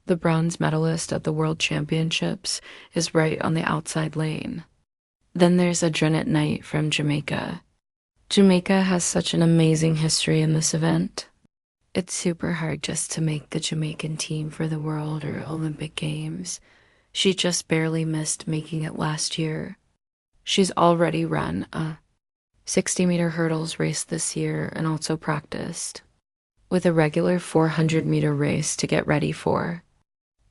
The bronze medalist at the World Championships is right on the outside lane. Then there's Adrenaline Knight from Jamaica. Jamaica has such an amazing history in this event. It's super hard just to make the Jamaican team for the World or Olympic Games. She just barely missed making it last year. She's already run a 60-meter hurdles race this year and also practiced, with a regular 400-meter race to get ready for.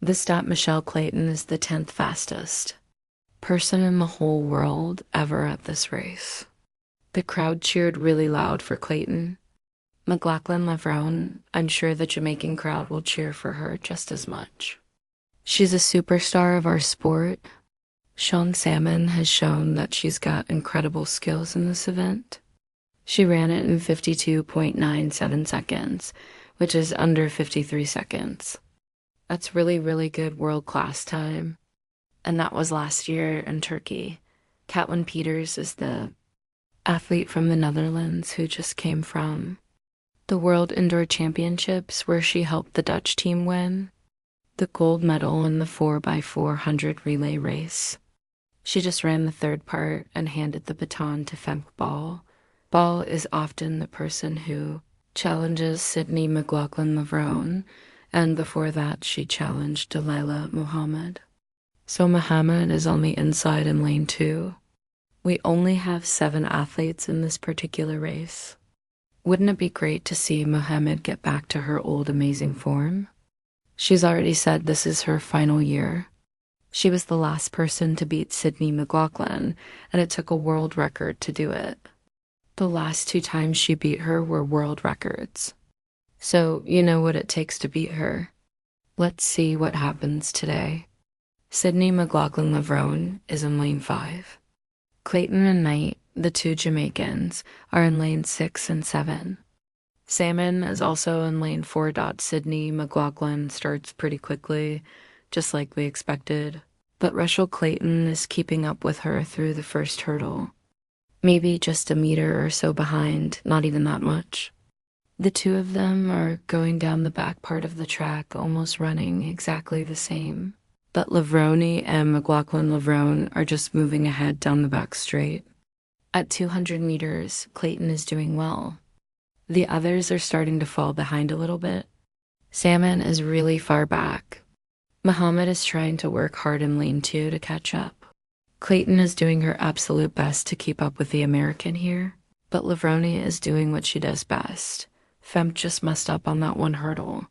The stat Michelle Clayton is the 10th fastest person in the whole world ever at this race. The crowd cheered really loud for Clayton. McLaughlin, I'm sure the Jamaican crowd will cheer for her just as much. She's a superstar of our sport. Sean Salmon has shown that she's got incredible skills in this event. She ran it in 52.97 seconds, which is under 53 seconds. That's really, really good world-class time. And that was last year in Turkey. Katlyn Peters is the athlete from the Netherlands who just came from the World Indoor Championships, where she helped the Dutch team win the gold medal in the 4x400 relay race. She just ran the third part and handed the baton to Femke Bol. Bol is often the person who challenges Sydney McLaughlin, and before that she challenged Dalilah Muhammad. So Muhammad is on the inside in lane 2. We only have 7 athletes in this particular race. Wouldn't it be great to see Muhammad get back to her old amazing form? She's already said this is her final year. She was the last person to beat Sydney McLaughlin, and it took a world record to do it. The last 2 times she beat her were world records. So you know what it takes to beat her. Let's see what happens today. Sydney McLaughlin is in lane 5. Clayton and Knight, the 2 Jamaicans, are in lane 6 and 7. Salmon is also in lane 4. Sydney McLaughlin starts pretty quickly, just like we expected, but Rachel Clayton is keeping up with her through the first hurdle. Maybe just a meter or so behind, not even that much. The 2 of them are going down the back part of the track, almost running exactly the same. But Lavroni and McLaughlin are just moving ahead down the back straight. At 200 meters, Clayton is doing well. The others are starting to fall behind a little bit. Salmon is really far back. Muhammad is trying to work hard in lane 2 to catch up. Clayton is doing her absolute best to keep up with the American here, but Lavroni is doing what she does best. Femke just messed up on that one hurdle.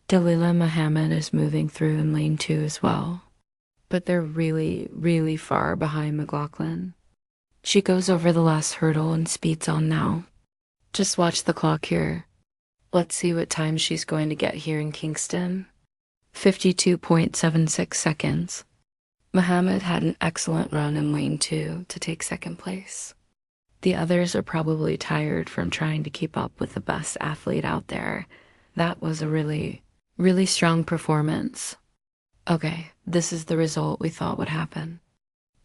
Dalilah Muhammad is moving through in lane 2 as well, but they're really, really far behind McLaughlin. She goes over the last hurdle and speeds on now. Just watch the clock here. Let's see what time she's going to get here in Kingston. 52.76 seconds. Muhammad had an excellent run in lane 2 to take second place. The others are probably tired from trying to keep up with the best athlete out there. That was a really, really strong performance. Okay, this is the result we thought would happen.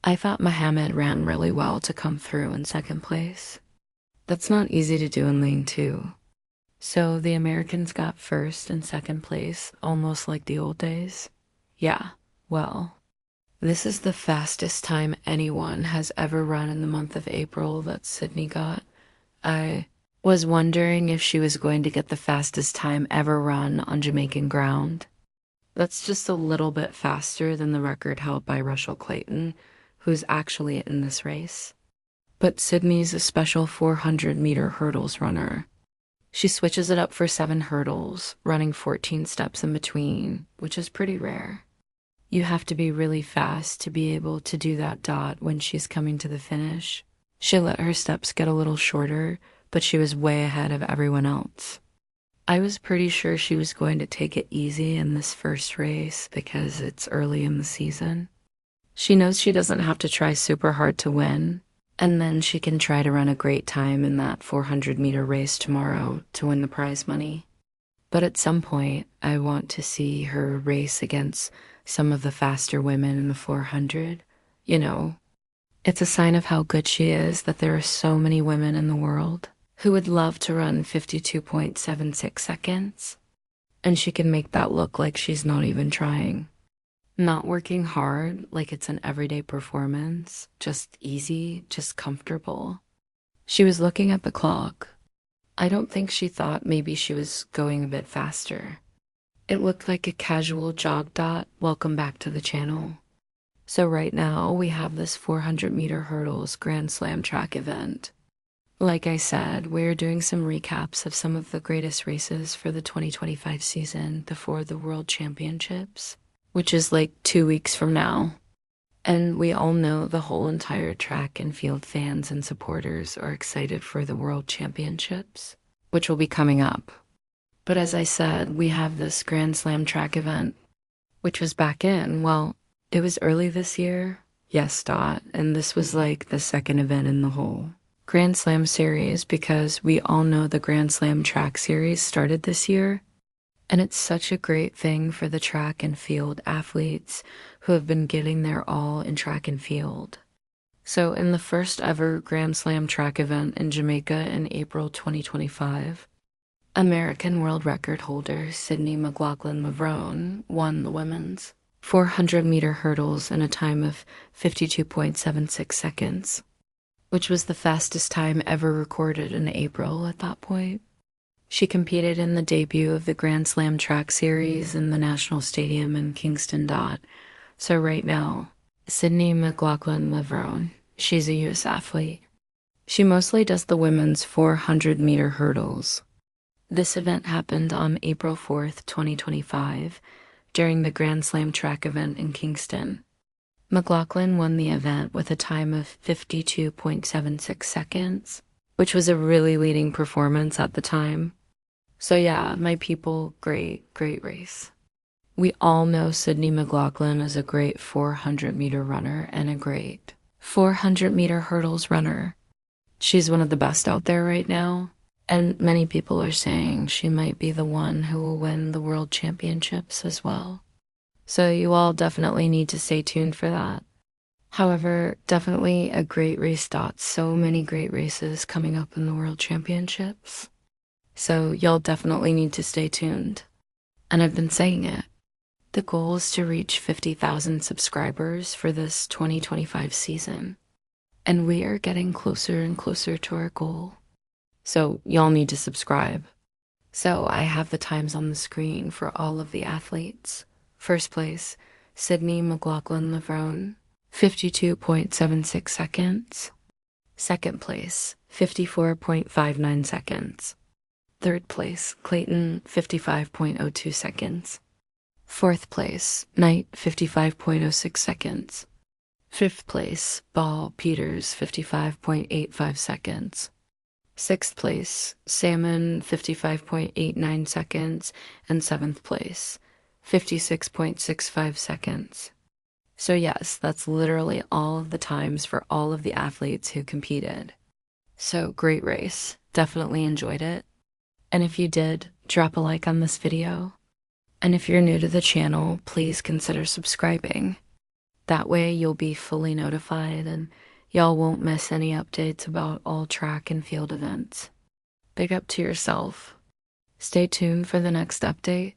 I thought Muhammad ran really well to come through in second place. That's not easy to do in lane 2. So the Americans got first and second place, almost like the old days. Yeah, well, this is the fastest time anyone has ever run in the month of April that Sydney got. I was wondering if she was going to get the fastest time ever run on Jamaican ground. That's just a little bit faster than the record held by Rachel Clayton, who's actually in this race. But Sydney's a special 400-meter hurdles runner. She switches it up for 7 hurdles, running 14 steps in between, which is pretty rare. You have to be really fast to be able to do that dot when she's coming to the finish. She let her steps get a little shorter, but she was way ahead of everyone else. I was pretty sure she was going to take it easy in this first race because it's early in the season. She knows she doesn't have to try super hard to win, and then she can try to run a great time in that 400-meter race tomorrow to win the prize money. But at some point, I want to see her race against some of the faster women in the 400. You know, it's a sign of how good she is that there are so many women in the world who would love to run 52.76 seconds. and she can make that look like she's not even trying. Not working hard like it's an everyday performance, just easy, just comfortable. She was looking at the clock. I don't think she thought maybe she was going a bit faster. It looked like a casual jog dot. Welcome back to the channel. So right now we have this 400-meter hurdles Grand Slam track event. Like I said, we're doing some recaps of some of the greatest races for the 2025 season before the World Championships, which is like 2 weeks from now. And we all know the whole entire track and field fans and supporters are excited for the World Championships, which will be coming up. But as I said, we have this Grand Slam track event, which was back in, well, it was early this year. Yes, Dot. And this was like the second event in the whole Grand Slam series, because we all know the Grand Slam track series started this year. And it's such a great thing for the track and field athletes who have been getting their all in track and field. So in the first ever Grand Slam track event in Jamaica in April 2025, American world record holder Sydney McLaughlin won the women's 400-meter hurdles in a time of 52.76 seconds, which was the fastest time ever recorded in April at that point. She competed in the debut of the Grand Slam track series in the National Stadium in Kingston. So right now, Sydney McLaughlin, she's a U.S. athlete. She mostly does the women's 400-meter hurdles. This event happened on April 4th, 2025, during the Grand Slam track event in Kingston. McLaughlin won the event with a time of 52.76 seconds, which was a really leading performance at the time. So yeah, my people, great race. We all know Sydney McLaughlin is a great 400-meter runner and a great 400-meter hurdles runner. She's one of the best out there right now, and many people are saying she might be the one who will win the World Championships as well. So you all definitely need to stay tuned for that. However, definitely a great race. So many great races coming up in the World Championships. So y'all definitely need to stay tuned. And I've been saying it. The goal is to reach 50,000 subscribers for this 2025 season. And we are getting closer and closer to our goal. So y'all need to subscribe. So I have the times on the screen for all of the athletes. First place, Sydney McLaughlin, 52.76 seconds. Second place, 54.59 seconds. Third place, Clayton, 55.02 seconds. Fourth place, Knight, 55.06 seconds. Fifth place, Ball Peters, 55.85 seconds. Sixth place, Salmon, 55.89 seconds. And seventh place, 56.65 seconds. So yes, that's literally all of the times for all of the athletes who competed. So great race. Definitely enjoyed it. And if you did, drop a like on this video. And if you're new to the channel, please consider subscribing. That way you'll be fully notified and y'all won't miss any updates about all track and field events. Big up to yourself. Stay tuned for the next update.